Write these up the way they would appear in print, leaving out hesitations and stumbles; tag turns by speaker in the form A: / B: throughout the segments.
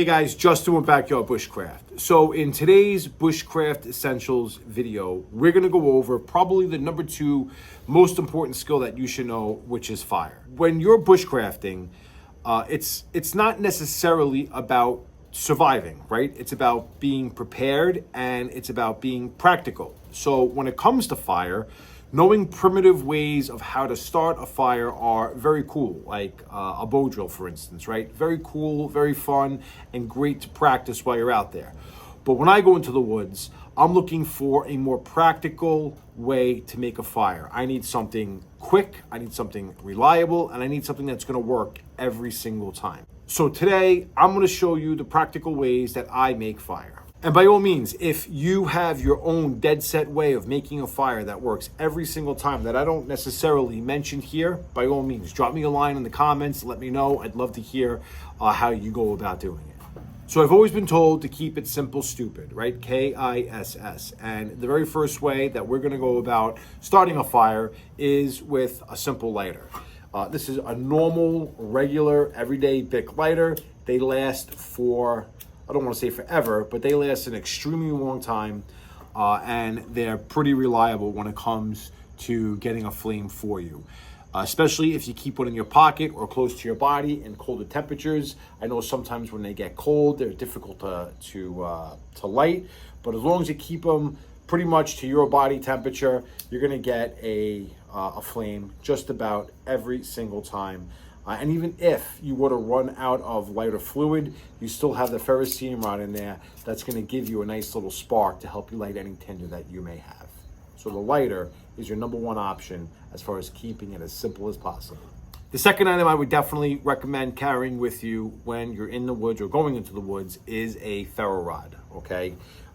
A: Hey guys, Justin with Backyard Bushcraft. So in today's Bushcraft Essentials video, we're gonna go over probably the number 2 most important skill that you should know, which is fire. When you're bushcrafting, it's not necessarily about surviving, right? It's about being prepared and it's about being practical. So when it comes to fire, knowing primitive ways of how to start a fire are very cool, like a bow drill, for instance, right? Very cool, very fun, and great to practice while you're out there. But when I go into the woods, I'm looking for a more practical way to make a fire. I need something quick, I need something reliable, and I need something that's gonna work every single time. So today, I'm gonna show you the practical ways that I make fire. And by all means, if you have your own dead set way of making a fire that works every single time that I don't necessarily mention here, by all means, drop me a line in the comments, let me know. I'd love to hear how you go about doing it. So I've always been told to keep it simple, stupid, right? KISS. And the very first way that we're gonna go about starting a fire is with a simple lighter. This is a normal, regular, everyday Bic lighter. They last for, I don't want to say forever, but they last an extremely long time, and they're pretty reliable when it comes to getting a flame for you, especially if you keep one in your pocket or close to your body in colder temperatures. I know sometimes when they get cold, they're difficult to light, but as long as you keep them pretty much to your body temperature, you're going to get a flame just about every single time. And even if you were to run out of lighter fluid, you still have the ferrocerium rod in there that's going to give you a nice little spark to help you light any tinder that you may have. So the lighter is your number 1 option as far as keeping it as simple as possible. The second item I would definitely recommend carrying with you when you're in the woods or going into the woods is a ferro rod, okay?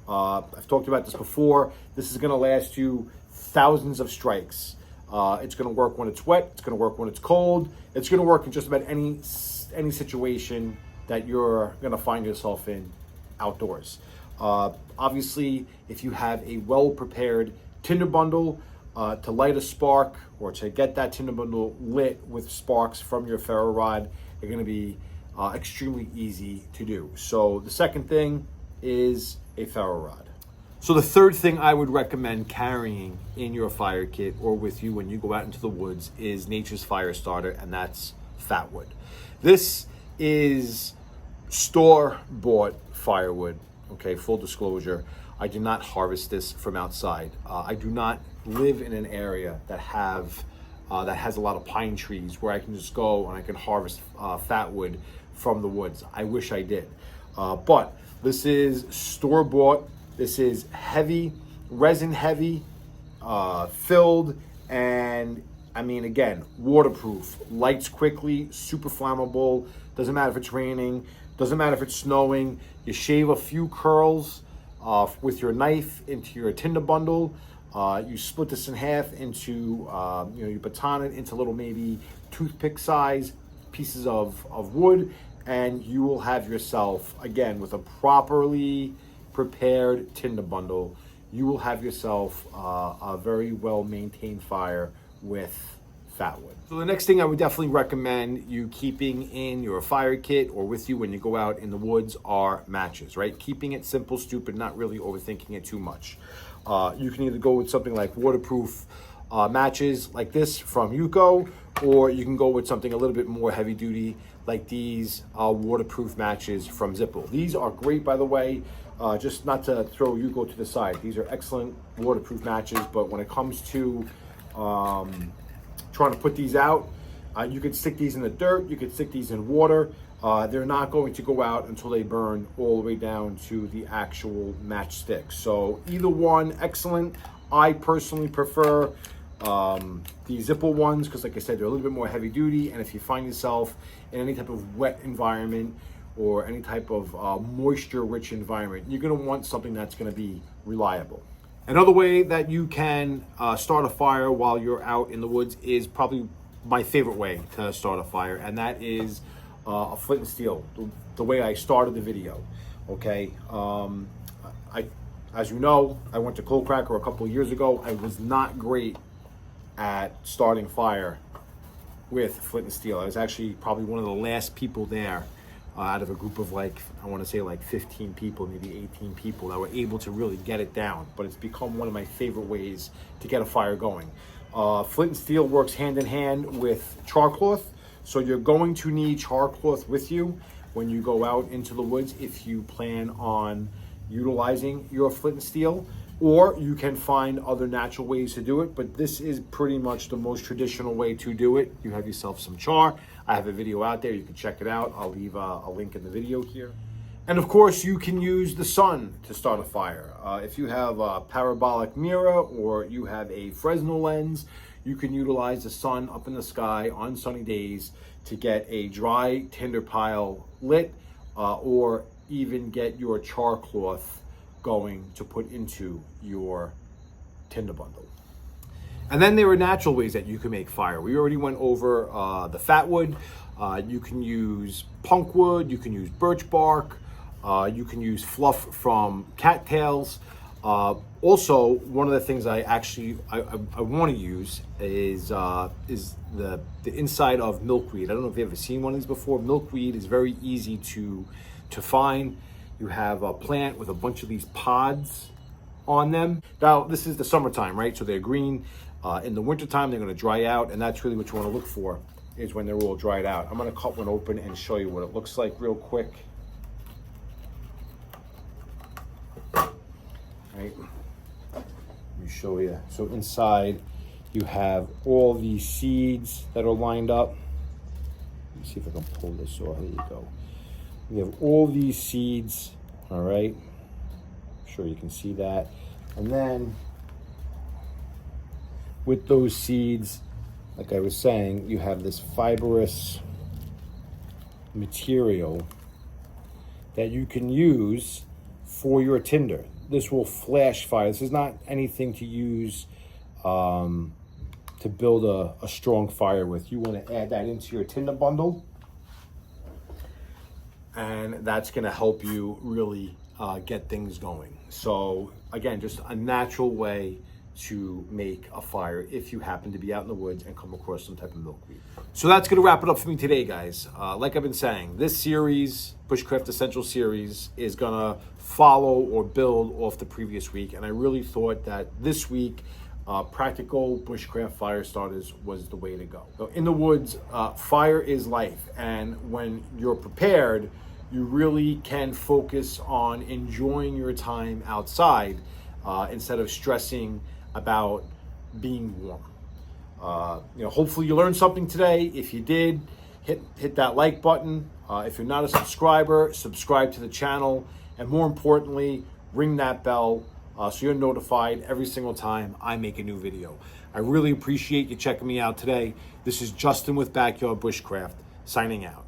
A: I've talked about this before. This is going to last you thousands of strikes. It's going to work when it's wet. It's going to work when it's cold. It's going to work in just about any situation that you're going to find yourself in outdoors. Obviously, if you have a well-prepared tinder bundle to light a spark or to get that tinder bundle lit with sparks from your ferro rod, they're going to be extremely easy to do. So the second thing is a ferro rod. So the third thing I would recommend carrying in your fire kit or with you when you go out into the woods is nature's fire starter, and that's Fatwood. This is store-bought firewood, okay, full disclosure. I do not harvest this from outside. I do not live in an area that has a lot of pine trees where I can just go and I can harvest Fatwood from the woods. I wish I did. But this is store-bought. This is heavy, resin heavy, filled, and I mean, again, waterproof, lights quickly, super flammable. Doesn't matter if it's raining, doesn't matter if it's snowing. You shave a few curls with your knife into your tinder bundle. You split this in half into, you baton it into little maybe toothpick size pieces of wood, and you will have yourself, again, with a properly prepared tinder bundle, you will have yourself a very well maintained fire with Fatwood. So the next thing I would definitely recommend you keeping in your fire kit or with you when you go out in the woods are matches, right? Keeping it simple, stupid, not really overthinking it too much. You can either go with something like waterproof matches like this from Yuko, or you can go with something a little bit more heavy duty like these waterproof matches from Zippo. These are great, by the way. Just not to throw Yuko to the side. These are excellent waterproof matches, but when it comes to trying to put these out, you could stick these in the dirt, you could stick these in water. They're not going to go out until they burn all the way down to the actual matchstick. So either one, excellent. I personally prefer the Zippo ones because, like I said, they're a little bit more heavy duty, and if you find yourself in any type of wet environment or any type of moisture-rich environment, you're gonna want something that's gonna be reliable. Another way that you can start a fire while you're out in the woods is probably my favorite way to start a fire, and that is a flint and steel, the way I started the video, okay? As you know, I went to Coal Cracker a couple of years ago. I was not great at starting fire with flint and steel. I was actually probably one of the last people there out of a group of like, I want to say like 15 people, maybe 18 people that were able to really get it down. But it's become one of my favorite ways to get a fire going. Flint and steel works hand in hand with char cloth. So you're going to need char cloth with you when you go out into the woods if you plan on utilizing your flint and steel, or you can find other natural ways to do it, but this is pretty much the most traditional way to do it. You have yourself some char. I have a video out there, you can check it out. I'll leave a link in the video here. And of course, you can use the sun to start a fire. If you have a parabolic mirror or you have a Fresnel lens, you can utilize the sun up in the sky on sunny days to get a dry tinder pile lit, or even get your char cloth going to put into your tinder bundle. And then there are natural ways that you can make fire. We already went over the Fatwood. You can use punk wood, you can use birch bark, you can use fluff from cattails. Also, one of the things I want to use is the inside of milkweed. I don't know if you've ever seen one of these before. Milkweed is very easy to find. You have a plant with a bunch of these pods on them. Now, this is the summertime, right? So they're green. In the wintertime, they're going to dry out, and that's really what you want to look for, is when they're all dried out. I'm going to cut one open and show you what it looks like real quick. Right? Let me show you. So inside, you have all these seeds that are lined up. Let me see if I can pull this off. There you go. We have all these seeds, all right? I'm sure you can see that. And then with those seeds, like I was saying, you have this fibrous material that you can use for your tinder. This will flash fire. This is not anything to use to build a strong fire with. You want to add that into your tinder bundle, and that's going to help you really get things going. So again, just a natural way to make a fire if you happen to be out in the woods and come across some type of milkweed. So that's going to wrap it up for me today, guys. Like I've been saying, this series, Bushcraft Essentials series, is going to follow or build off the previous week. And I really thought that this week, practical bushcraft fire starters was the way to go. So in the woods, fire is life. And when you're prepared, you really can focus on enjoying your time outside instead of stressing about being warm. Hopefully you learned something today. If you did, hit that like button. If you're not a subscriber, subscribe to the channel. And more importantly, ring that bell so you're notified every single time I make a new video. I really appreciate you checking me out today. This is Justin with Backyard Bushcraft, signing out.